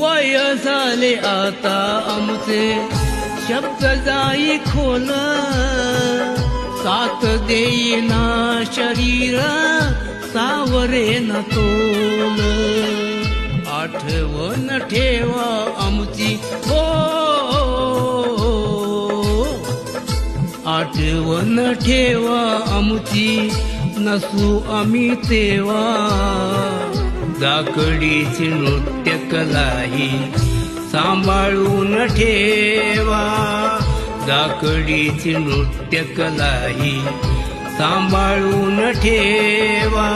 वय झाले आता आमचे शब्द जाई खोल साथ देईना शरीर सावरे न तोल आठवण ठेवा आमची हो आठवण ठेवा आमची नसू आम्ही तेव्हा दाकडीची नृत्य कलाही सांभाळून ठेवा दाकडीची नृत्य कलाही सांभाळून ठेवा